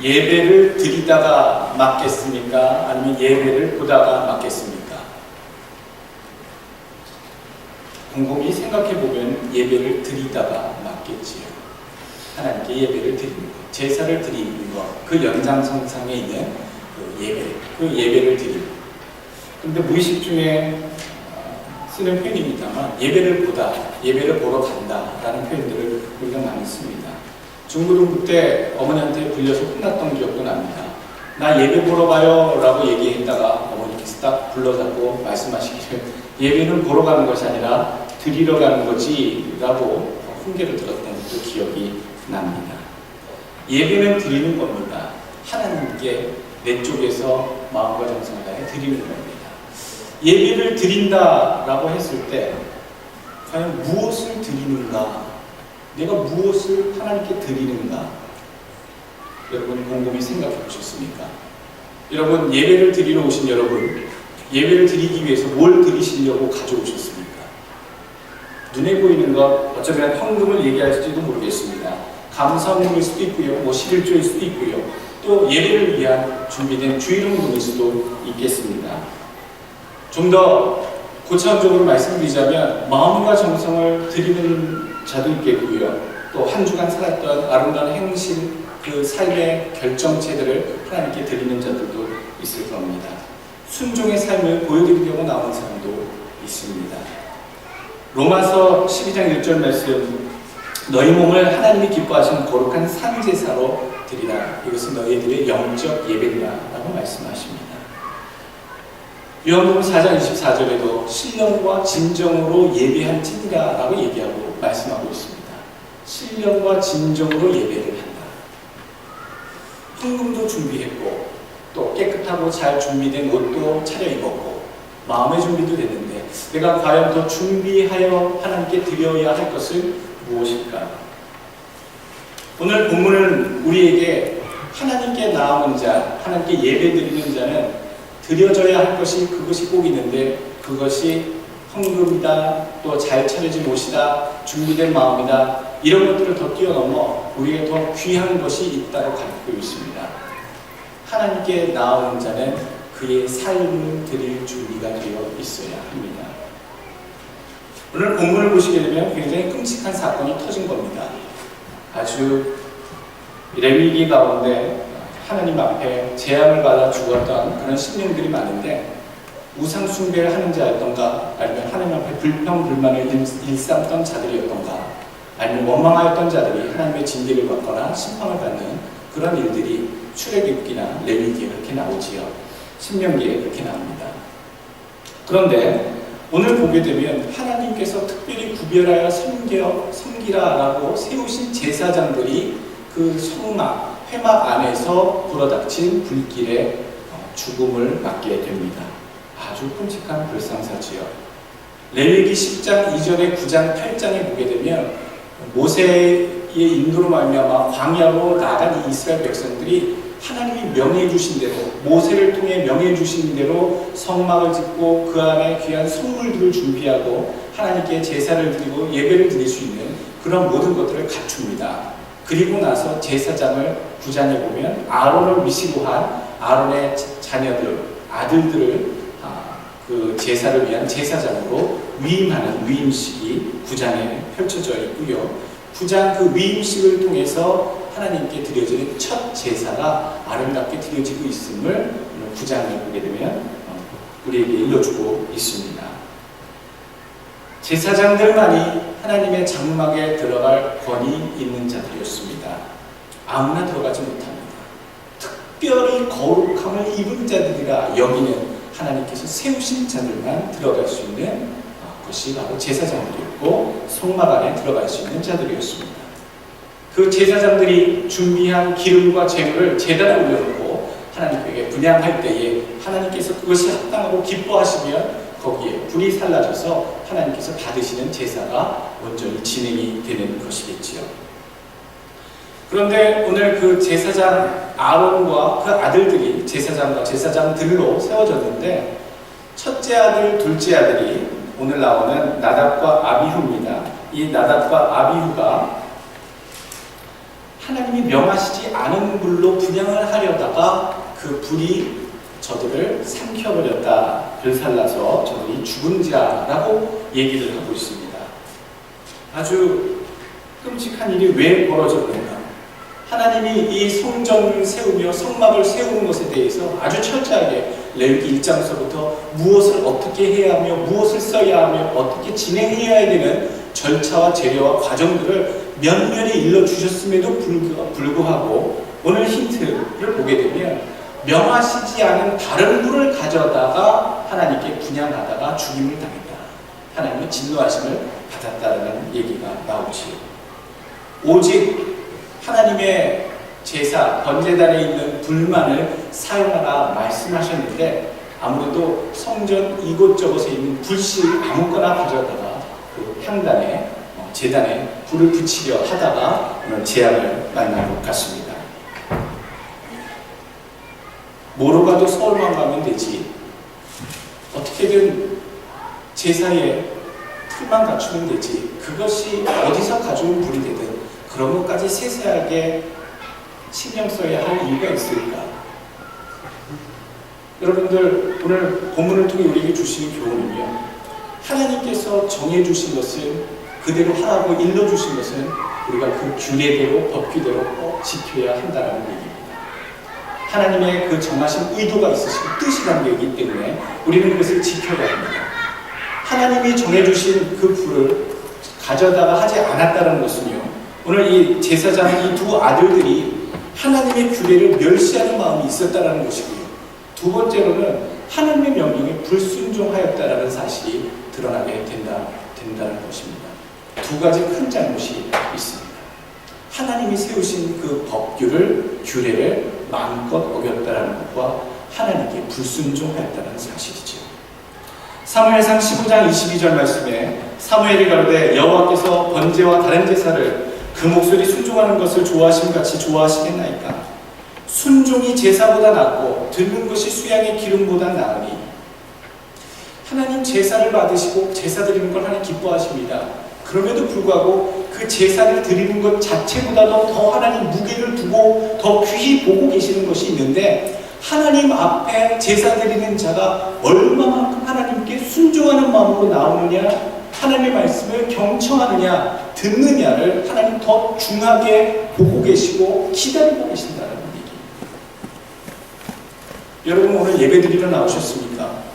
예배를 드리다가 맞겠습니까? 아니면 예배를 보다가 맞겠습니까? 곰곰이 생각해보면 예배를 드리다가 맞겠지요. 하나님께 예배를 드리는 것, 제사를 드리는 것, 그 연장선상에 있는 그 예배를 드리는 것. 그런데 무의식 중에 쓰는 표현입니다만 예배를 보다, 예배를 보러 간다라는 표현들을 우리가 많이 씁니다. 중고등부 때 어머니한테 불려서 혼났던 기억도 납니다. 나 예배 보러 가요 라고 얘기했다가 어머니께서 딱 불러잡고 말씀하시기를 예배는 보러 가는 것이 아니라 드리러 가는 거지 라고 훈계를 들었던 것도 기억이 납니다. 예배는 드리는 겁니다. 하나님께 내 쪽에서 마음과 정성을 다해 드리는 겁니다. 예배를 드린다라고 했을 때 과연 무엇을 드리는가? 내가 무엇을 하나님께 드리는가? 여러분 곰곰이 생각해 보셨습니까? 여러분 예배를 드리러 오신 여러분, 예배를 드리기 위해서 뭘 드리시려고 가져오셨습니까? 눈에 보이는 것, 어쩌면 헌금을 얘기할지도 모르겠습니다. 감사원금일 수도 있고요, 11조일 수도 있고요, 또 예배를 위한 준비된 주일헌금일 수도 있겠습니다. 좀 더 고차원적으로 말씀드리자면 마음과 정성을 드리는 자도 있겠고요, 또 한 주간 살았던 아름다운 행실, 그 삶의 결정체들을 하나님께 드리는 자들도 있을 겁니다. 순종의 삶을 보여드리려고 나온 사람도 있습니다. 로마서 12장 1절 말씀, 너희 몸을 하나님이 기뻐하시는 거룩한 산제사로 드리라. 이것은 너희들의 영적 예배니라 라고 말씀하십니다. 요한복음 4장 24절에도 신령과 진정으로 예배할지니라 라고 얘기하고 말씀하고 있습니다. 신령과 진정으로 예배를 한다. 헌금도 준비했고 또 깨끗하고 잘 준비된 옷도 차려입었고 마음의 준비도 됐는데 내가 과연 더 준비하여 하나님께 드려야 할 것은 무엇일까? 오늘 본문은 우리에게 하나님께 나아오는 자, 하나님께 예배드리는 자는 드려져야 할 것이 그것이 꼭 있는데 그것이 헌금이다, 또 잘 차려진 옷이다, 준비된 마음이다, 이런 것들을 더 뛰어넘어 우리에게 더 귀한 것이 있다고 가르치고 있습니다. 하나님께 나아오는 자는 그의 삶을 드릴 준비가 되어 있어야 합니다. 오늘 본문을 보시게 되면 굉장히 끔찍한 사건이 터진 겁니다. 아주 레위기 가운데 하나님 앞에 재앙을 받아 죽었던 그런 신령들이 많은데 우상 숭배를 하는 자였던가, 아니면 하나님 앞에 불평불만을 일삼던 자들이었던가, 아니면 원망하였던 자들이 하나님의 징계를 받거나 심판을 받는 그런 일들이 출애굽기나 레위기에 그렇게 나오지요. 신명기에 그렇게 나옵니다. 그런데 오늘 보게 되면 하나님께서 특별히 구별하여 섬기라라고 세우신 제사장들이 그 성막, 회막 안에서 불어닥친 불길에 죽음을 맞게 됩니다. 아주 끔찍한 불상사지요. 레위기 10장 2절에 9장 8장에 보게 되면 모세의 인도로 말미암아 광야로 나간 이 이스라엘 백성들이 하나님이 명해 주신 대로, 모세를 통해 명해 주신 대로 성막을 짓고 그 안에 귀한 선물들을 준비하고 하나님께 제사를 드리고 예배를 드릴 수 있는 그런 모든 것들을 갖춥니다. 그리고 나서 제사장을 9장에 보면 아론을 위시로 한 아론의 자녀들, 아들들을 그 제사를 위한 제사장으로 위임하는 위임식이 9장에 펼쳐져 있고요. 9장 그 위임식을 통해서 하나님께 드려지는 첫 제사가 아름답게 드려지고 있음을 9장에 보게 되면 우리에게 일러주고 있습니다. 제사장들만이 하나님의 장막에 들어갈 권위 있는 자들이었습니다. 아무나 들어가지 못합니다. 특별히 거룩함을 입은 자들이라 여기는 하나님께서 세우신 자들만 들어갈 수 있는 것이 바로 제사장들이었고 성막 안에 들어갈 수 있는 자들이었습니다. 그 제사장들이 준비한 기름과 제물을 제단에 올려놓고 하나님께 분향할 때에 하나님께서 그것이 합당하고 기뻐하시면 거기에 불이 살라져서 하나님께서 받으시는 제사가 온전히 진행이 되는 것이겠지요. 그런데 오늘 그 제사장 아론과 그 아들들이 제사장과 제사장들로 세워졌는데 첫째 아들, 둘째 아들이 오늘 나오는 나답과 아비후입니다. 이 나답과 아비후가 하나님이 명하시지 않은 불로 분양을 하려다가 그 불이 저들을 삼켜버렸다. 불살라서 저들이 죽은지라라고 얘기를 하고 있습니다. 아주 끔찍한 일이 왜 벌어졌는가? 하나님이 이 성전을 세우며 성막을 세우는 것에 대해서 아주 철저하게 레위기 1장서부터 무엇을 어떻게 해야 하며 무엇을 써야 하며 어떻게 진행해야 되는 절차와 재료와 과정들을 면면히 일러주셨음에도 불구하고 오늘 힌트를 보게 되면 명하시지 않은 다른 불을 가져다가 하나님께 분양하다가 죽임을 당했다. 하나님은 진노하심을 받았다는 얘기가 나오지요. 오직 하나님의 제사, 번제단에 있는 불만을 사용하라 말씀하셨는데 아무래도 성전 이곳저곳에 있는 불씨 아무거나 가져다가 그 향단에, 제단에 불을 붙이려 하다가 오늘 재앙을 만난 것 같습니다. 뭐로 가도 서울만 가면 되지. 어떻게든 제사에 틀만 갖추면 되지. 그것이 어디서 가져온 불이 되든 그런 것까지 세세하게 신경 써야 할 이유가 있을까? 여러분들 오늘 본문을 통해 우리에게 주시는 교훈은요, 하나님께서 정해주신 것은 그대로 하라고 일러주신 것은 우리가 그 규례대로 법규대로 꼭 지켜야 한다는 얘기입니다. 하나님의 그 정하신 의도가 있으시고 뜻이 담겨 있기 때문에 우리는 그것을 지켜야 합니다. 하나님이 정해주신 그 불을 가져다가 하지 않았다는 것은요, 오늘 이 제사장 이 두 아들들이 하나님의 규례를 멸시하는 마음이 있었다는 것이고요. 두 번째로는 하나님의 명령에 불순종하였다는 사실이 드러나게 된다는 것입니다. 두 가지 큰 잘못이 있습니다. 하나님이 세우신 그 법규를, 규례를 마음껏 어겼다는 것과 하나님께 불순종하였다는 사실이죠. 사무엘상 15장 22절 말씀에 사무엘이 가로되 여호와께서 번제와 다른 제사를 그 목소리 순종하는 것을 좋아하심 같이 좋아하시겠나이까? 순종이 제사보다 낫고 듣는 것이 수양의 기름보다 나으니. 하나님 제사를 받으시고 제사 드리는 걸 하나님 기뻐하십니다. 그럼에도 불구하고 그 제사를 드리는 것 자체보다도 더 하나님 무게를 두고 더 귀히 보고 계시는 것이 있는데, 하나님 앞에 제사 드리는 자가 얼마만큼 하나님께 순종하는 마음으로 나오느냐, 하나님의 말씀을 경청하느냐, 듣느냐를 하나님 더 중하게 보고 계시고 기다리고 계신다는 얘기입니다. 여러분 오늘 예배 드리러 나오셨습니까?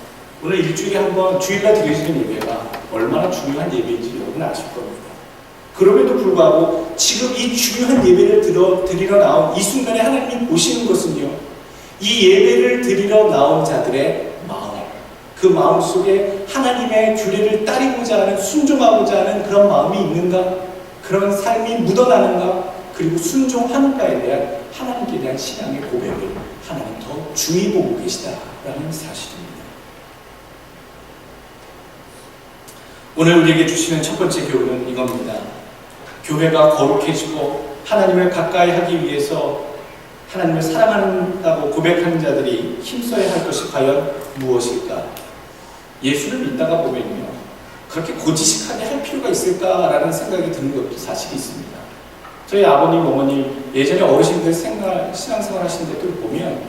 오늘 일주일에 한번 주일날 드려지는 예배가 얼마나 중요한 예배인지 여러분 아실 겁니다. 그럼에도 불구하고 지금 이 중요한 예배를 드리러 나온 이 순간에 하나님이 보시는 것은요, 이 예배를 드리러 나온 자들의 마음, 그 마음 속에 하나님의 규례를 따르고자 하는, 순종하고자 하는 그런 마음이 있는가, 그런 삶이 묻어나는가, 그리고 순종하는가에 대한 하나님께 대한 신앙의 고백을 하나님 더 중히 보고 계시다라는 사실입니다. 오늘 우리에게 주시는 첫 번째 교훈은 이겁니다. 교회가 거룩해지고 하나님을 가까이 하기 위해서 하나님을 사랑한다고 고백하는 자들이 힘써야 할 것이 과연 무엇일까? 예수를 믿다가 보면요, 그렇게 고지식하게 할 필요가 있을까라는 생각이 드는 것도 사실이 있습니다. 저희 아버님, 어머님 예전에 어르신들 신앙생활 하신 데들 보면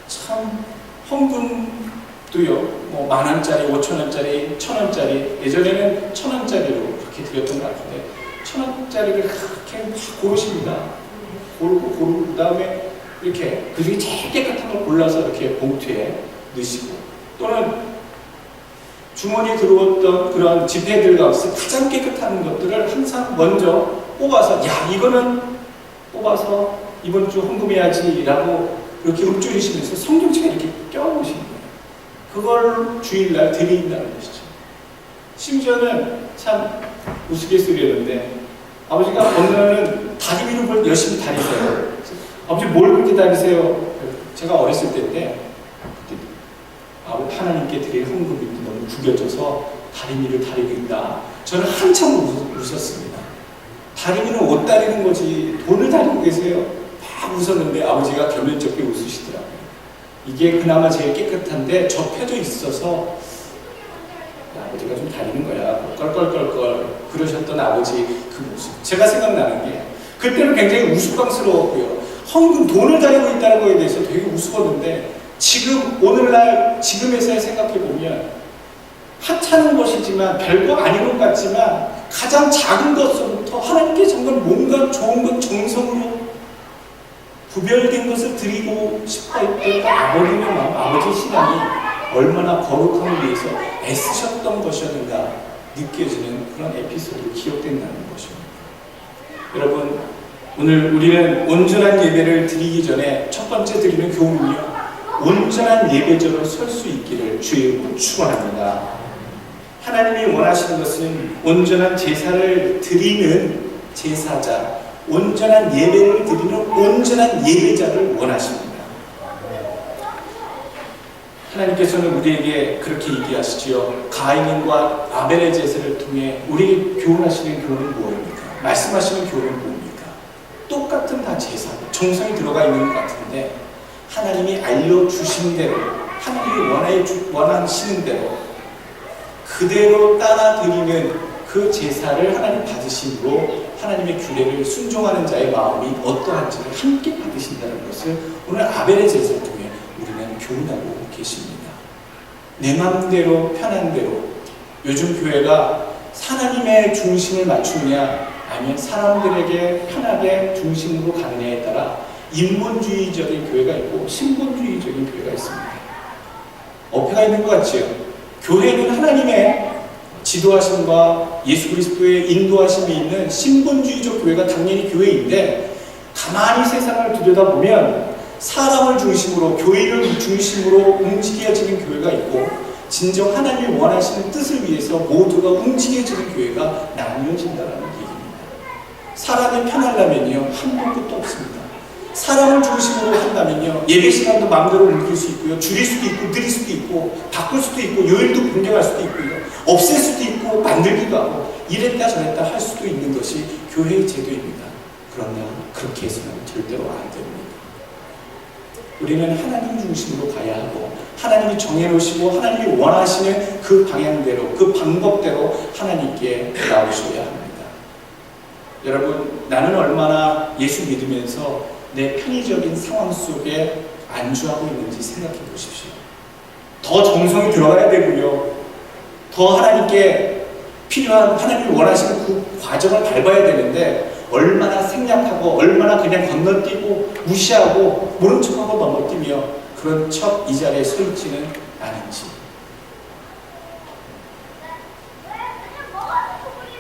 참 헌금도요, 뭐 10,000원짜리, 5,000원짜리, 1,000원짜리, 예전에는 1,000원짜리로 그렇게 드렸던 것 같은데 1,000원짜리를 그렇게 고르십니다. 고르고 그 다음에 이렇게 그 중에 제일 깨끗한 걸 골라서 이렇게 봉투에 넣으시고, 또는 주머니에 들어왔던 그런 지폐들 가운데 가장 깨끗한 것들을 항상 먼저 뽑아서, 야, 이거는 뽑아서 이번 주 헌금해야지 라고 이렇게 읊조리시면서 성경책에 이렇게 껴놓으시는 거예요. 그걸 주일날 드린다는 것이죠. 심지어는 참 우스갯소리였는데, 아버지가 어느 날은 다리 위로 뭘 열심히 다니세요. 아버지 뭘 그렇게 다니세요? 제가 어렸을 때인데, 그때 하나님께 드릴 헌금이 너무 구겨져서 다리 위를 다리고 있다. 저는 한참 웃었습니다. 다리 위는 옷 다리는 거지 돈을 다리고 계세요? 막 웃었는데 아버지가 겸연쩍게 웃으시더라고요. 이게 그나마 제일 깨끗한데 접혀져 있어서 아버지가 좀 다니는 거야. 껄껄껄껄 그러셨던 아버지 그 모습. 제가 생각나는 게, 그때는 굉장히 우스꽝스러웠고요. 헌금 돈을 다니고 있다는 거에 대해서 되게 우스웠는데 지금 오늘날 지금에서 생각해 보면 하찮은 것이지만 별거 아닌 것 같지만 가장 작은 것부터 하나님께 정말 뭔가 좋은 것 정성으로 구별된 것을 드리고 싶어 했던 아버지의 마음, 아버지의 신앙이 얼마나 거룩함을 위해서 애쓰셨던 것이었는가 느껴지는 그런 에피소드로 기억된다는 것입니다. 여러분, 오늘 우리는 온전한 예배를 드리기 전에 첫 번째 드리는 교훈은요, 온전한 예배자로 설 수 있기를 주의 이름으로 축원합니다. 하나님이 원하시는 것은 온전한 제사를 드리는 제사자, 온전한 예배를 드리는 온전한 예배자를 원하십니다. 하나님께서는 우리에게 그렇게 얘기하시지요. 가인과 아벨의 제사를 통해 우리에게 교훈하시는 교훈은 무엇입니까? 말씀하시는 교훈은 뭡니까? 똑같은 다 제사, 정성이 들어가 있는 것 같은데 하나님이 알려주신 대로, 하나님이 원하시는 대로 그대로 따라 드리는 그 제사를 하나님 받으심으로 하나님의 규례를 순종하는 자의 마음이 어떠한지를 함께 받으신다는 것을 오늘 아벨의 제사를 통해 우리는 교훈하고 계십니다. 내 마음대로 편한 대로 요즘 교회가 하나님의 중심을 맞추느냐 아니면 사람들에게 편하게 중심으로 가느냐에 따라 인본주의적인 교회가 있고 신본주의적인 교회가 있습니다. 어폐가 있는 것 같지요? 교회는 하나님의 지도하심과 예수 그리스도의 인도하심이 있는 신본주의적 교회가 당연히 교회인데 가만히 세상을 들여다보면 사람을 중심으로 교회를 중심으로 움직여지는 교회가 있고 진정 하나님이 원하시는 뜻을 위해서 모두가 움직여지는 교회가 나뉘어진다는 얘기입니다. 사람이 편하려면요 한도 끝도 없습니다. 사람을 중심으로 한다면요 예배 시간도 마음대로 옮길 수 있고요, 줄일 수도 있고 느릴 수도 있고 바꿀 수도 있고 요일도 변경할 수도 있고요, 없앨 수도 있고 만들기도 하고 이랬다 저랬다 할 수도 있는 것이 교회의 제도입니다. 그러나 그렇게 해서는 절대로 안 됩니다. 우리는 하나님 중심으로 가야 하고 하나님이 정해놓으시고 하나님이 원하시는 그 방향대로 그 방법대로 하나님께 나오셔야 합니다. 여러분, 나는 얼마나 예수 믿으면서 내 편의적인 상황 속에 안주하고 있는지 생각해 보십시오. 더 정성이 들어가야 되고요, 더 하나님께 필요한 하나님이 원하시는 그 과정을 밟아야 되는데 얼마나 생략하고 얼마나 그냥 건너뛰고 무시하고 모른 척하고 넘어뛰며 그런 척 이 자리에 서 있지는 않은지.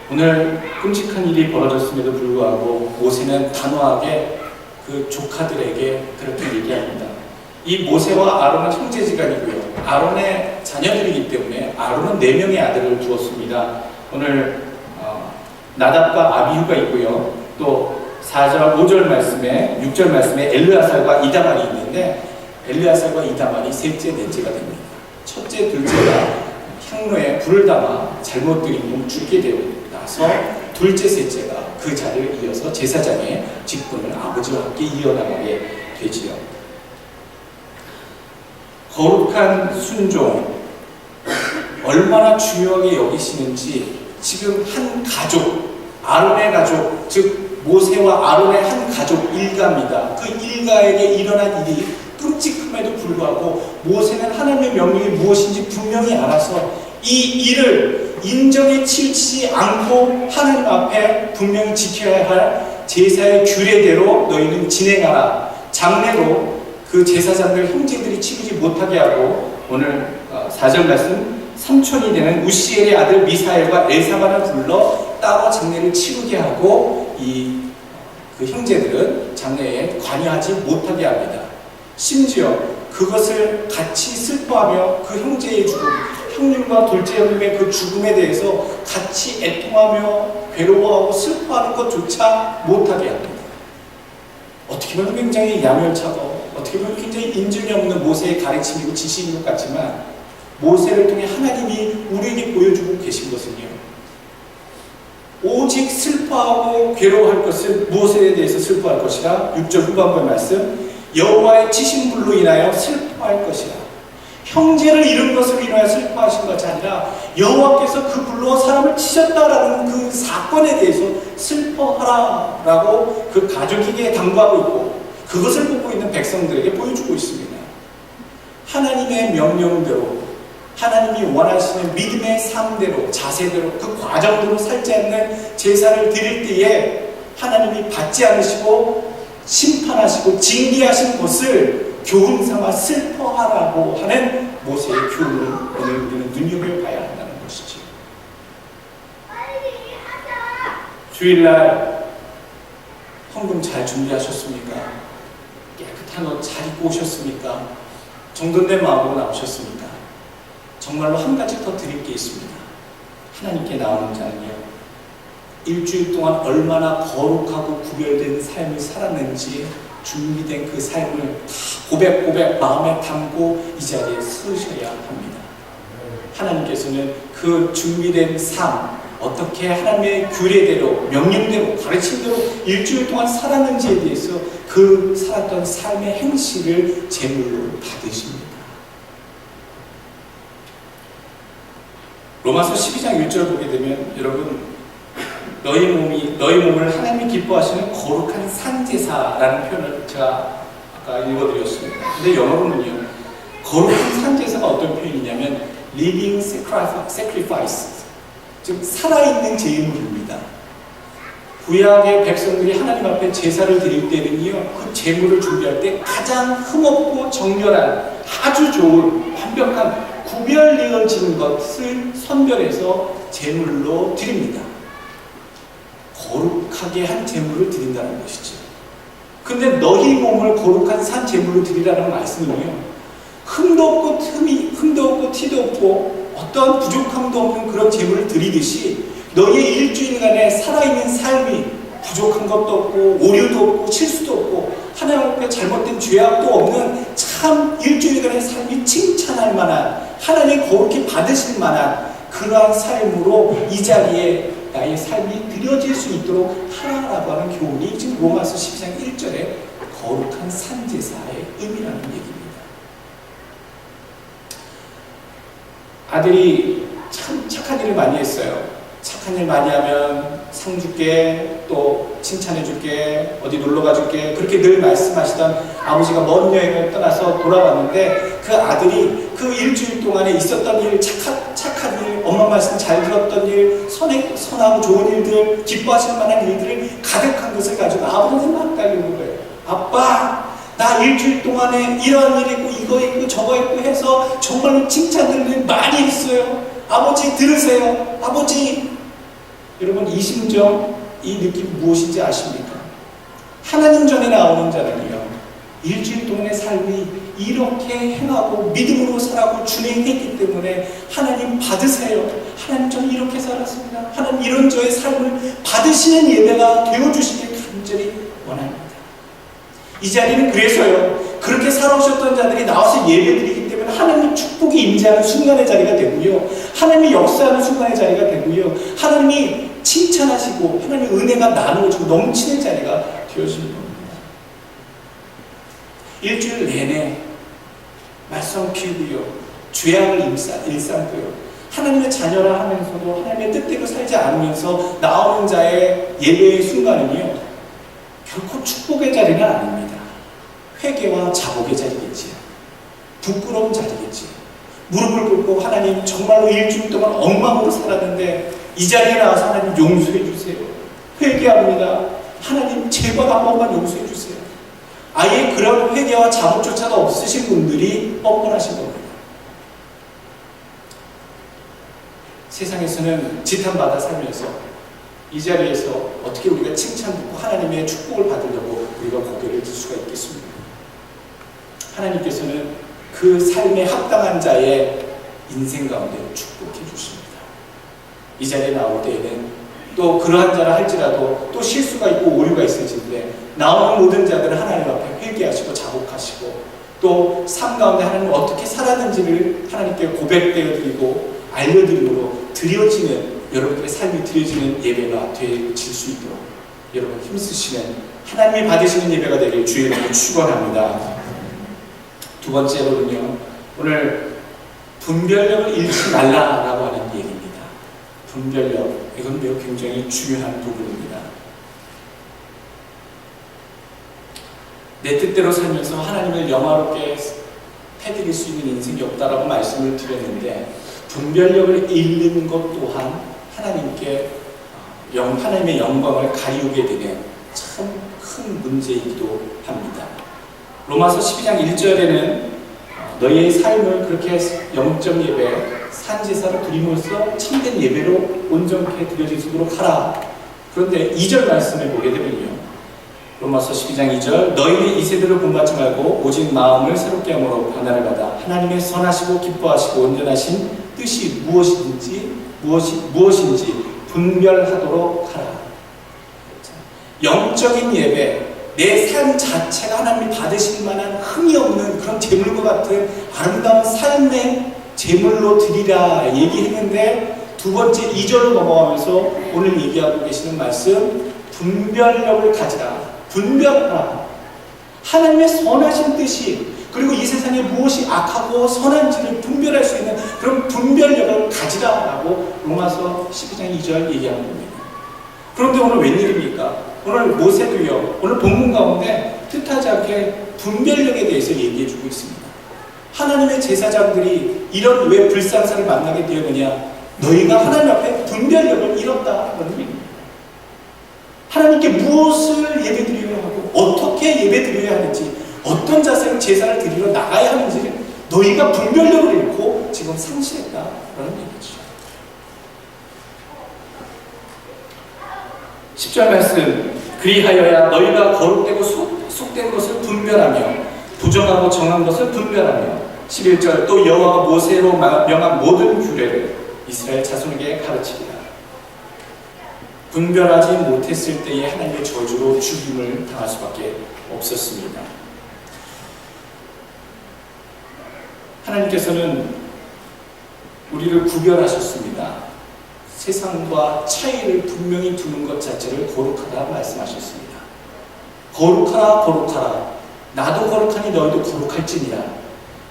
오늘 끔찍한 일이 벌어졌음에도 불구하고 모세는 단호하게 그 조카들에게 그렇게 얘기합니다. 이 모세와 아론은 형제지간이고요, 아론의 자녀들이기 때문에 아론은 4명의 아들을 두었습니다. 오늘 나답과 아비후가 있고요, 또 4절, 5절 말씀에 6절 말씀에 엘르아살과 이다말이 있는데 엘르아살과 이다말이 셋째, 넷째가 됩니다. 첫째, 둘째가 향로에 불을 담아 잘못 드린 몸 죽게 되고 나서 둘째, 셋째가 그 자리를 이어서 제사장의 직분을 아버지와 함께 이어나가게 되지요. 거룩한 순종 얼마나 중요하게 여기시는지 지금 한 가족, 아론의 가족, 즉 모세와 아론의 한 가족 일가입니다. 그 일가에게 일어난 일이 끔찍함에도 불구하고 모세는 하나님의 명령이 무엇인지 분명히 알아서 이 일을 인정에 치우치지 않고 하나님 앞에 분명히 지켜야 할 제사의 규례대로 너희는 진행하라. 장례도 그 제사장들 형제들이 치르지 못하게 하고 오늘 4절 말씀 삼촌이 되는 우시엘의 아들 미사엘과 엘사반을 불러 따로 장례를 치르게 하고 그 형제들은 장례에 관여하지 못하게 합니다. 심지어 그것을 같이 슬퍼하며 그 형제의 죽음, 형님과 둘째 형님의 그 죽음에 대해서 같이 애통하며 괴로워하고 슬퍼하는 것조차 못하게 합니다. 어떻게 보면 굉장히 야멸차고 어떻게 보면 굉장히 인정이 없는 모세의 가르침이고 지시인 것 같지만 모세를 통해 하나님이 우리에게 보여주고 계신 것은요, 오직 슬퍼하고 괴로워할 것은 무엇에 대해서 슬퍼할 것이라 6절 후반부 말씀 여호와의 치신 불로 인하여 슬퍼할 것이라. 형제를 잃은 것을 인하여 슬퍼하신 것이 아니라 여호와께서 그 불로 사람을 치셨다라는 그 사건에 대해서 슬퍼하라라고 그 가족에게 당부하고 있고, 그것을 보고 있는 백성들에게 보여주고 있습니다. 하나님의 명령대로, 하나님이 원하시는 믿음의 삶대로, 자세대로, 그 과정대로 살지 않는 제사를 드릴 때에 하나님이 받지 않으시고 심판하시고 징계하신 것을 교훈 삼아 슬퍼하라고 하는 모세의 교훈을 오늘 우리는 눈여겨봐야 한다는 것이죠. 주일날 헌금 잘 준비하셨습니까? 깨끗한 옷 잘 입고 오셨습니까? 정돈된 마음으로 나오셨습니까? 정말로 한 가지 더 드릴 게 있습니다. 하나님께 나오는 자는요, 일주일 동안 얼마나 거룩하고 구별된 삶을 살았는지 준비된 그 삶을 다 고백 마음에 담고 이 자리에 서셔야 합니다. 하나님께서는 그 준비된 삶, 어떻게 하나님의 규례대로, 명령대로, 가르침대로 일주일 동안 살았는지에 대해서 그 살았던 삶의 행실을 제물로 받으십니다. 로마서 12장 1절 보게 되면, 여러분, 너희 몸을 하나님이 기뻐하시는 거룩한 산제사라는 표현을 제가 아까 읽어드렸습니다. 근데 영어로는요, 거룩한 산제사가 어떤 표현이냐면 living sacrifice, 즉 살아있는 제물입니다. 구약의 백성들이 하나님 앞에 제사를 드릴 때는요, 그 제물을 준비할 때 가장 흠없고 정결한, 아주 좋은, 완벽한, 구별되어진 것을 선별해서 제물로 드립니다. 거룩하게 한 제물을 드린다는 것이죠. 근데 너희 몸을 거룩한 산 제물로 드리라는 말씀은요, 흠도 없고 티도 없고 어떠한 부족함도 없는 그런 제물을 드리듯이 너희의 일주일간의 살아있는 삶이 부족한 것도 없고 오류도 없고 실수도 없고 하나님 앞에 잘못된 죄악도 없는 참 일주일간의 삶이 칭찬할 만한, 하나님 거룩히 받으실 만한 그러한 삶으로 이 자리에 나의 삶이 드려질 수 있도록 하라라고 하는 교훈이 지금 로마서 12장 1절에 거룩한 산제사의 의미라는 얘기입니다. 아들이 참 착한 일을 많이 했어요. 착한 일 많이 하면 상 줄게, 또 칭찬해 줄게, 어디 놀러 가줄게, 그렇게 늘 말씀하시던 아버지가 먼 여행을 떠나서 돌아왔는데, 그 아들이 그 일주일 동안에 있었던 일, 착한 일, 엄마 말씀 잘 들었던 일, 선하고 좋은 일들, 기뻐하실 만한 일들을 가득한 것을 가지고 아버지한테 막 달려오는 거예요. 아빠, 나 일주일 동안에 이런 일 있고 이거 있고 저거 있고 해서 정말로 칭찬을 많이 했어요. 아버지 들으세요. 아버지. 여러분, 이 심정, 이 느낌 무엇인지 아십니까? 하나님 전에 나오는 자는요, 일주일 동안의 삶이 이렇게 행하고 믿음으로 살아고 준행했기 때문에 하나님 받으세요. 하나님 저는 이렇게 살았습니다. 하나님 이런 저의 삶을 받으시는 예배가 되어주시길 간절히 원합니다. 이 자리는 그래서요, 그렇게 살아오셨던 자들이 나와서 예배드리기 때문에 하나님의 축복이 임재하는 순간의 자리가 되고요, 하나님이 역사하는 순간의 자리가 되고요, 하나님이 칭찬하시고 하나님의 은혜가 나누어지고 넘치는 자리가 되어지는 겁니다. 일주일 내내 말씀 피우고요, 죄악을 일삼고요, 하나님의 자녀라 하면서도 하나님의 뜻대로 살지 않으면서 나오는 자의 예배의 순간은요, 결코 축복의 자리는 아닙니다. 회개와 자복의 자리겠지요. 부끄러운 자리겠지요. 무릎을 꿇고 하나님 정말로 일주일 동안 엉망으로 살았는데 이 자리에 나와서 하나님 용서해 주세요. 회개합니다. 하나님 제발 한 번만 용서해 주세요. 아예 그런 회개와 자복조차도 없으신 분들이 뻔뻔하신 겁니다. 세상에서는 지탄받아 살면서 이 자리에서 어떻게 우리가 칭찬받고 하나님의 축복을 받으려고 우리가 고개를 들 수가 있겠습니까? 하나님께서는 그 삶에 합당한 자의 인생 가운데 축복해 주십니다. 이 자리에 나올 때에는 또 그러한 자라 할지라도 또 실수가 있고 오류가 있을진데 나오는 모든 자들은 하나님 앞에 회개하시고 자복하시고 또 삶 가운데 하나님 어떻게 살았는지를 하나님께 고백되어 드리고 알려드림으로 드려지는, 여러분들의 삶이 드려지는 예배가 되어질 수 있도록 여러분 힘쓰시는, 하나님이 받으시는 예배가 되길 주의 이름으로 축원합니다. 두 번째로는요, 오늘 분별력을 잃지 말라라고 하는 얘기입니다. 분별력, 이건 매우 굉장히 중요한 부분입니다. 내 뜻대로 살면서 하나님을 영화롭게 해드릴 수 있는 인생이 없다라고 말씀을 드렸는데, 분별력을 잃는 것 또한 하나님의 영광을 가리우게 되는 참 큰 문제이기도 합니다. 로마서 12장 1절에는 너희의 삶을 그렇게 영적 예배, 산제사로 드림으로써 참된 예배로 온전케 드려지도록 하라. 그런데 2절 말씀을 보게 되면요, 로마서 12장 2절, 너희는 이 세대를 본받지 말고 오직 마음을 새롭게 함으로 변화를 받아 하나님의 선하시고 기뻐하시고 온전하신 뜻이 무엇인지 분별하도록 하라. 영적인 예배, 내 삶 자체가 하나님이 받으실 만한 흠이 없는 그런 제물과 같은 아름다운 삶의 제물로 드리라 얘기했는데, 두 번째 2절로 넘어가면서 오늘 얘기하고 계시는 말씀, 분별력을 가지라. 분별하라. 하나님의 선하신 뜻이, 그리고 이 세상에 무엇이 악하고 선한지를 분별할 수 있는 그런 분별력을 가지라라고 로마서 12장 2절 얘기하는 겁니다. 그런데 오늘 웬일입니까? 오늘 모세도요, 오늘 본문 가운데 뜻하지 않게 분별력에 대해서 얘기해주고 있습니다. 하나님의 제사장들이 이런 왜 불상사를 만나게 되었느냐? 너희가 하나님 앞에 분별력을 잃었다는 얘기입니다. 하나님께 무엇을 예배드리려 하고 어떻게 예배드려야 하는지, 어떤 자세로 제사를 드리러 나가야 하는지를 너희가 분별력을 잃고 지금 상실했다라는 얘기죠. 10절 말씀, 그리하여야 너희가 거룩되고 속된 것을 분별하며 부정하고 정한 것을 분별하며, 11절, 또 여호와가 모세로 명한 모든 규례를 이스라엘 자손에게 가르치리라. 분별하지 못했을 때에 하나님의 저주로 죽임을 당할 수밖에 없었습니다. 하나님께서는 우리를 구별하셨습니다. 세상과 차이를 분명히 두는 것 자체를 거룩하다 말씀하셨습니다. 거룩하라, 거룩하라. 나도 거룩하니 너희도 거룩할지니라.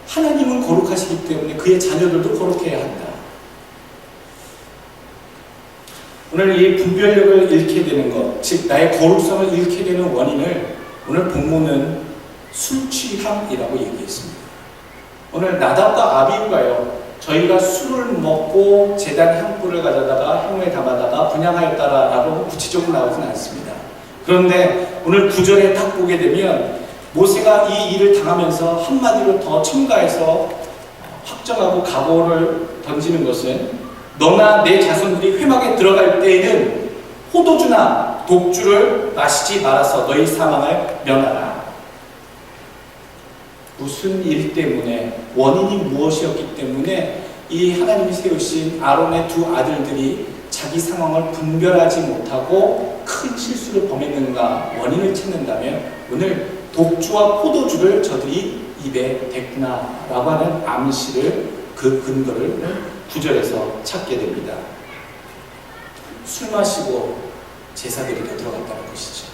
하나님은 거룩하시기 때문에 그의 자녀들도 거룩해야 한다. 오늘 이 분별력을 잃게 되는 것, 즉 나의 거룩성을 잃게 되는 원인을 오늘 본문은 술 취함이라고 얘기했습니다. 오늘 나답과 아비후가요, 저희가 술을 먹고 제단 향불을 가져다가 향후에 담아다가 분향하였다라고 구체적으로 나오진 않습니다. 그런데 오늘 9절에 딱 보게 되면 모세가 이 일을 당하면서 한마디로 더 첨가해서 확정하고 각오를 던지는 것은, 너나 내 자손들이 회막에 들어갈 때에는 포도주나 독주를 마시지 말아서 너희 사망을 면하라. 무슨 일 때문에, 원인이 무엇이었기 때문에 이 하나님이 세우신 아론의 두 아들들이 자기 상황을 분별하지 못하고 큰 실수를 범했는가 원인을 찾는다면, 오늘 독주와 포도주를 저들이 입에 댔구나 라고 하는 암시를, 그 근거를 9절에서 찾게 됩니다. 술 마시고 제사드리러 들어갔다는 것이죠.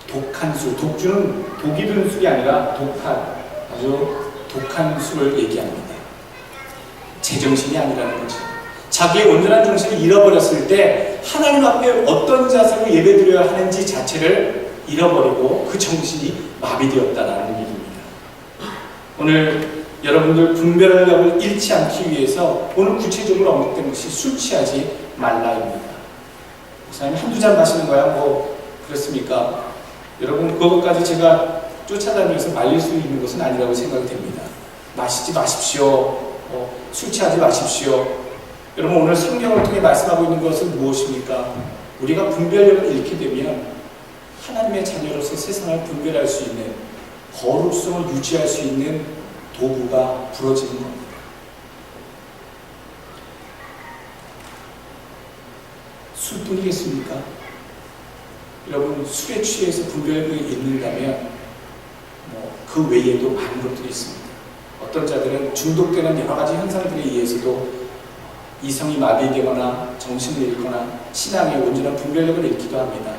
독한 술, 독주는 독이 든 술이 아니라 아주 독한 술을 얘기합니다. 제정신이 아니라는 거죠. 자기의 온전한 정신을 잃어버렸을 때 하나님 앞에 어떤 자세로 예배드려야 하는지 자체를 잃어버리고 그 정신이 마비되었다는 얘기입니다. 오늘 여러분들 분별력을 잃지 않기 위해서 오늘 구체적으로 언급된 것이 술 취하지 말라입니다. 목사님 한두 잔 마시는 거야 뭐 그렇습니까? 여러분 그것까지 제가 쫓아다니면서 말릴 수 있는 것은 아니라고 생각이 됩니다. 마시지 마십시오. 술 취하지 마십시오. 여러분 오늘 성경을 통해 말씀하고 있는 것은 무엇입니까? 우리가 분별력을 잃게 되면 하나님의 자녀로서 세상을 분별할 수 있는, 거룩성을 유지할 수 있는 도구가 부러지는 겁니다. 술뿐이겠습니까? 여러분 술에 취해서 분별력을 잃는다면 그 외에도 많은 것들이 있습니다. 어떤 자들은 중독되는 여러 가지 현상들에 의해서도 이성이 마비되거나 정신을 잃거나 신앙의 온전한 분별력을 잃기도 합니다.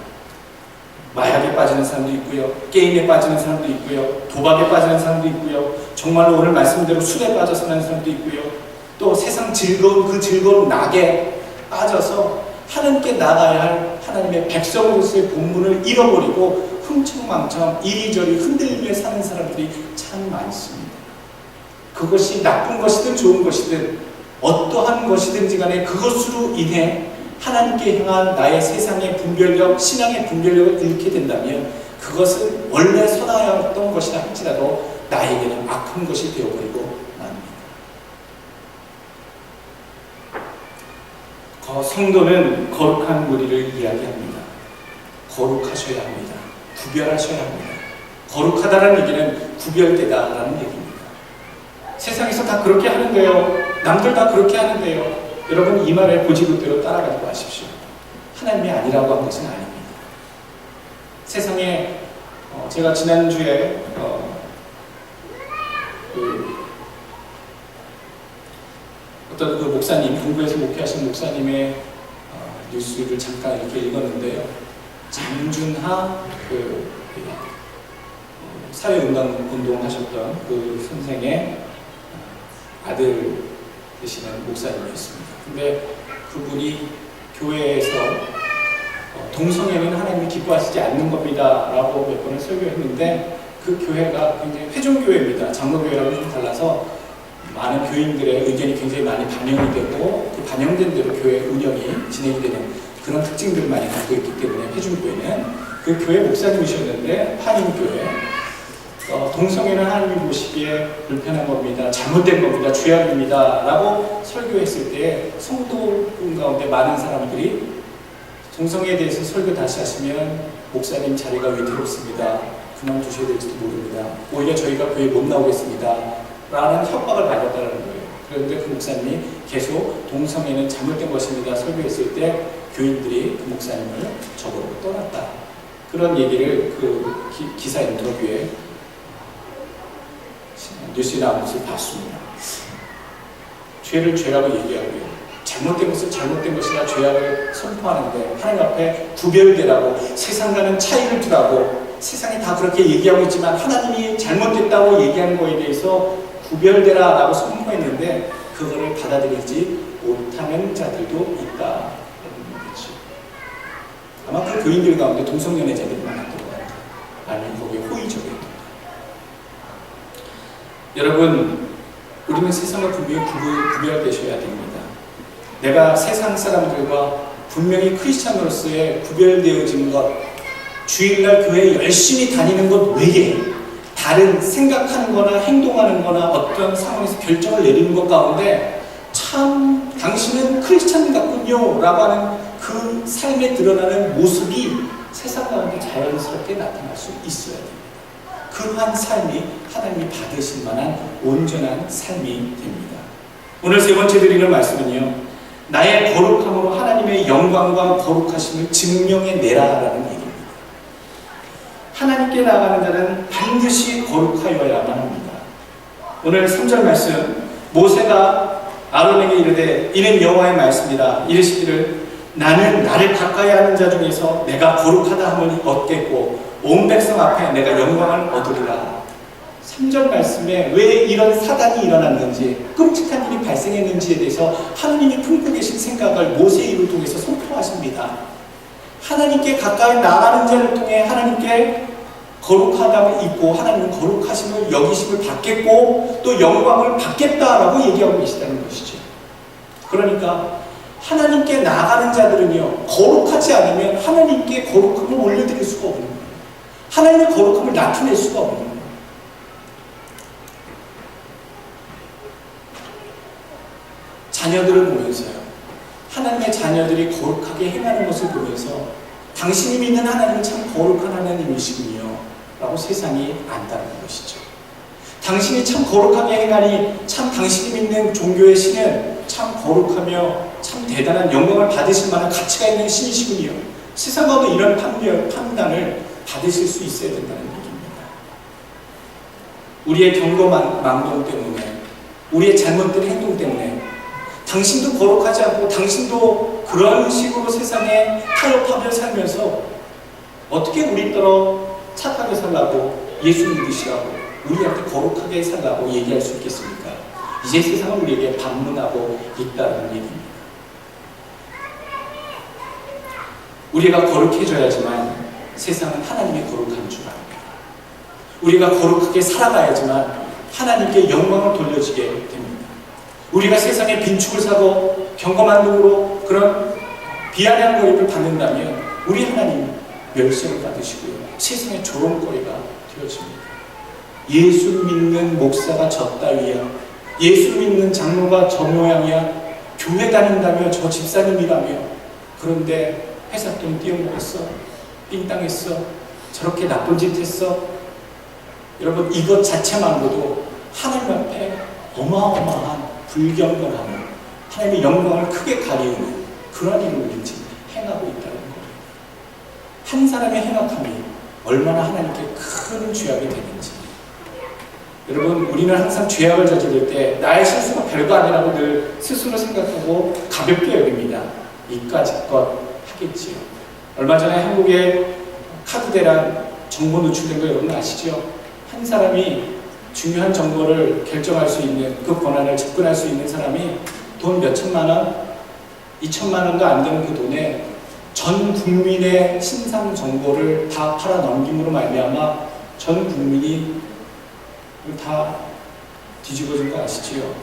마약에 빠지는 사람도 있고요, 게임에 빠지는 사람도 있고요, 도박에 빠지는 사람도 있고요, 정말로 오늘 말씀대로 술에 빠져 사는 사람도 있고요. 또 세상 즐거운 그 즐거운 낙에 빠져서 하나님께 나가야 할 하나님의 백성으로서의 본분을 잃어버리고 흥청망청 이리저리 흔들리며 사는 사람들이 참 많습니다. 그것이 나쁜 것이든 좋은 것이든 어떠한 것이든지 간에 그것으로 인해 하나님께 향한 나의 세상의 분별력, 신앙의 분별력을 잃게 된다면 그것은 원래 선하였던 것이라 할지라도 나에게는 악한 것이 되어버리고 맙니다. 성도는 거룩한 무리를 이야기합니다. 거룩하셔야 합니다. 구별하셔야 합니다. 거룩하다는 얘기는 구별되다라는 얘기입니다. 세상에서 다 그렇게 하는데요. 남들 다 그렇게 하는데요. 여러분 이 말에 고지고대로 따라가지 마십시오. 하나님이 아니라고 한 것은 아닙니다. 세상에 제가 지난주에 어떤 그 목사님, 공부에서 목회하신 목사님의 뉴스를 잠깐 이렇게 읽었는데요. 장준하 사회운동 하셨던 그 선생의 아들 되시는 목사님이었습니다. 근데 그분이 교회에서 동성애는 하나님이 기뻐하시지 않는 겁니다 라고 몇 번을 설교했는데 그 교회가 굉장히 회중교회입니다. 장로교회랑은 좀 달라서 많은 교인들의 의견이 굉장히 많이 반영이 되고 그 반영된 대로 교회 운영이 진행이 되는 그런 특징들을 많이 갖고 있기 때문에 회중교회는 그 교회 목사님이셨는데 한인교회 동성애는 하나님이 보시기에 불편한 겁니다. 잘못된 겁니다. 죄악입니다. 라고 설교했을 때 성도분 가운데 많은 사람들이 동성애에 대해서 설교 다시 하시면 목사님 자리가 위태롭습니다. 그만두셔야 될지도 모릅니다. 오히려 저희가 교회 못 나오겠습니다. 라는 협박을 받았다는 거예요. 그런데 그 목사님이 계속 동성애는 잘못된 것입니다. 설교했을 때 교인들이 그 목사님을 저보고 떠났다. 그런 얘기를 그 기사 인터뷰에 뉴스에 나온 것을 봤습니다. 죄를 죄라고 얘기하고요. 잘못된 것을 잘못된 것이라 죄악을 선포하는데 하나님 앞에 구별되라고 세상과는 차이를 두라고 세상이 다 그렇게 얘기하고 있지만 하나님이 잘못됐다고 얘기하는 거에 대해서 구별되라 라고 선포했는데 그거를 받아들이지 못하는 자들도 있다. 그렇죠. 아마 그 교인들 가운데 동성연애자들이 많았던 것 같아요. 아니면 거기에 호의적이었던 여러분, 우리는 세상과 분명히 구별되셔야 됩니다. 내가 세상 사람들과 분명히 크리스찬으로서의 구별되어진 것, 주일날 교회에 열심히 다니는 것 외에 다른 생각하는 거나 행동하는 거나 어떤 상황에서 결정을 내리는 것 가운데 참 당신은 크리스찬 같군요 라고 하는 그 삶에 드러나는 모습이 세상 가운데 자연스럽게 나타날 수 있어야 됩니다. 그러한 삶이 하나님이 받으실 만한 온전한 삶이 됩니다. 오늘 세 번째 드리는 말씀은요. 나의 거룩함으로 하나님의 영광과 거룩하심을 증명해내라라는 얘기입니다. 하나님께 나아가는 자는 반드시 거룩하여야만 합니다. 오늘 3절 말씀 모세가 아론에게 이르되 이는 여호와의 말씀이다. 이르시기를 나는 나를 가까이 하는 자 중에서 내가 거룩하다 함을 얻겠고 온 백성 앞에 내가 영광을 얻으리라. 3절 말씀에 왜 이런 사단이 일어났는지 끔찍한 일이 발생했는지에 대해서 하나님이 품고 계신 생각을 모세의 입을 통해서 선포하십니다. 하나님께 가까이 나가는 자를 통해 하나님께 거룩하다고 있고 하나님은 거룩하심을 여기심을 받겠고 또 영광을 받겠다라고 얘기하고 계시다는 것이죠. 그러니까 하나님께 나아가는 자들은요 거룩하지 않으면 하나님께 거룩함을 올려드릴 수가 없는 거예요. 하나님의 거룩함을 나타낼 수가 없는 거예요. 자녀들을 보면서요 하나님의 자녀들이 거룩하게 행하는 것을 보면서 당신이 믿는 하나님은 참 거룩한 하나님이시군요 라고 세상이 안다는 것이죠. 당신이 참 거룩하게 행하니 참 당신이 믿는 종교의 신은 참 거룩하며 참 대단한 영광을 받으실 만한 가치가 있는 신이시군요. 세상 가운데 이런 판단을 받으실 수 있어야 된다는 얘기입니다. 우리의 경거망동 때문에 우리의 잘못된 행동 때문에 당신도 거룩하지 않고 당신도 그런 식으로 세상에 타협하며 살면서 어떻게 우리 따라 착하게 살라고 예수 믿으시라고 우리한테 거룩하게 살라고 얘기할 수 있겠습니까? 이제 세상은 우리에게 방문하고 있다는 얘기입니다. 우리가 거룩해져야지만 세상은 하나님의 거룩한 줄 압니다. 우리가 거룩하게 살아가야지만 하나님께 영광을 돌려지게 됩니다. 우리가 세상에 빈축을 사고 경건한 눈으로 그런 비아냥 거리를 받는다면 우리 하나님 멸시를 받으시고요. 세상의 조롱거리가 되어집니다. 예수 믿는 목사가 저 따위야. 예수 믿는 장로가 저 모양이야. 교회 다닌다며 저 집사님이라며. 그런데 회사 돈 띄어먹었어. 삥땅했어. 저렇게 나쁜 짓 했어. 여러분, 이것 자체만으로도 하나님 앞에 어마어마한 불경건함을, 하나님의 영광을 크게 가리우는 그런 일을 우리는 지금 행하고 있다는 거예요. 한 사람의 행악함이 얼마나 하나님께 큰 죄악이 되는지. 여러분, 우리는 항상 죄악을 저지를 때 나의 실수가 별거 아니라고 늘 스스로 생각하고 가볍게 여깁니다. 이까짓것 하겠지요. 얼마 전에 한국의 카드대란 정보 노출된 거 여러분 아시죠? 한 사람이 중요한 정보를 결정할 수 있는 그 권한을 접근할 수 있는 사람이 돈 몇천만 원, 2천만 원도 안 되는 그 돈에 전 국민의 신상 정보를 다 팔아 넘김으로 말미암아 전 국민이 다 뒤집어진 거 아시지요?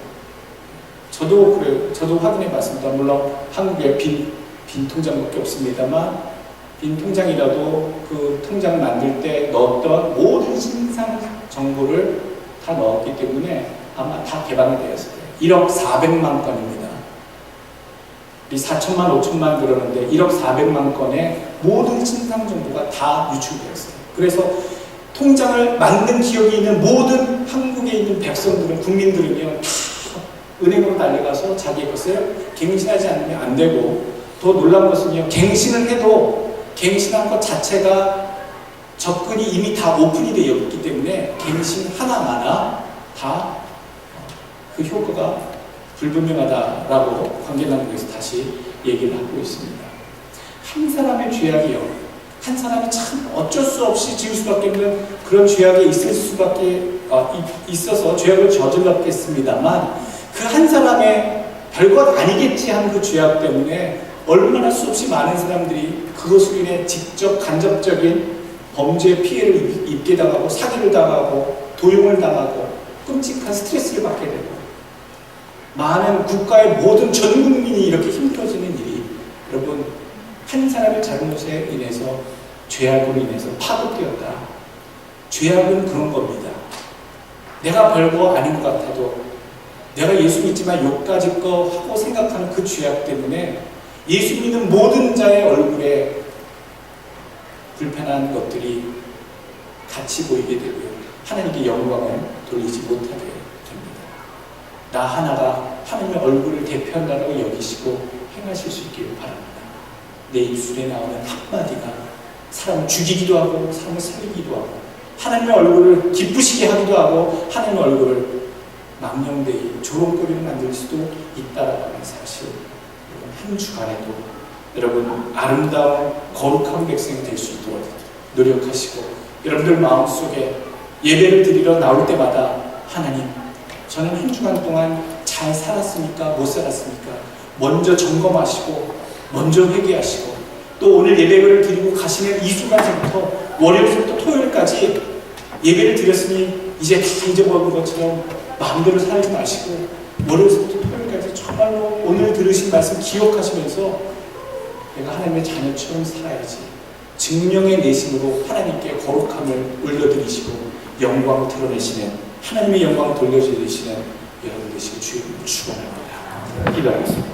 저도 그래요. 저도 확인해 봤습니다. 물론 한국에 빈 통장밖에 없습니다만 빈 통장이라도 그 통장을 만들 때 넣었던 모든 신상 정보를 다 넣었기 때문에 아마 다 개방이 되었을 거예요. 1억 400만 건입니다. 우리 4천만, 5천만 그러는데 1억 400만 건의 모든 신상 정보가 다 유출되었어요. 그래서 통장을 만든 기억이 있는 모든 한국에 있는 백성들은, 국민들은요, 다 은행으로 달려가서 자기 것을 갱신하지 않으면 안 되고, 더 놀라운 것은요, 갱신을 해도 갱신한 것 자체가 접근이 이미 다 오픈이 되어 있기 때문에 갱신 하나마나 다 그 효과가 불분명하다라고 관계당국에서 다시 얘기를 하고 있습니다. 한 사람의 죄악이요, 한 사람이 참 어쩔 수 없이 지을 수밖에 없는 그런 죄악이 있어서 죄악을 저질렀겠습니다만, 그 한 사람의 별것 아니겠지 한 그 죄악 때문에 얼마나 수없이 많은 사람들이 그것으로 인해 직접 간접적인 범죄의 피해를 입게 당하고, 사기를 당하고, 도용을 당하고, 끔찍한 스트레스를 받게 되고, 많은 국가의 모든 전 국민이 이렇게 힘들어지는 일이, 여러분, 한 사람의 잘못에 인해서, 죄악으로 인해서 파급되었다. 죄악은 그런 겁니다. 내가 별거 아닌 것 같아도, 내가 예수 믿지만 욕까지 거 하고 생각하는 그 죄악 때문에 예수 믿는 모든 자의 얼굴에 불편한 것들이 같이 보이게 되고요. 하나님께 영광을 돌리지 못하게 됩니다. 나 하나가 하나님의 얼굴을 대표한다고 여기시고 행하실 수 있기를 바랍니다. 내 입술에 나오는 한마디가 사람을 죽이기도 하고 사람을 살리기도 하고 하나님의 얼굴을 기쁘시게 하기도 하고 하나님의 얼굴을 망령되이 조롱거리를 만들 수도 있다라는 사실, 한 주간에도 여러분 아름다운 거룩한 백성이 될 수 있도록 노력하시고, 여러분들 마음속에 예배를 드리러 나올 때마다 하나님, 저는 한 주간 동안 잘 살았습니까? 못 살았습니까? 먼저 점검하시고 먼저 회개하시고, 또 오늘 예배를 드리고 가시는 이 순간부터 월요일부터 토요일까지 예배를 드렸으니 이제 다 잊어버린 것처럼 마음대로 살지 마시고, 월요일부터 토요일까지 정말로 오늘 들으신 말씀 기억하시면서 내가 하나님의 자녀처럼 살아야지, 증명의 내심으로 하나님께 거룩함을 올려드리시고 영광을 드러내시는, 하나님의 영광을 돌려드리시는 여러분 되시길 주님을 축원합니다. 기도하겠습니다.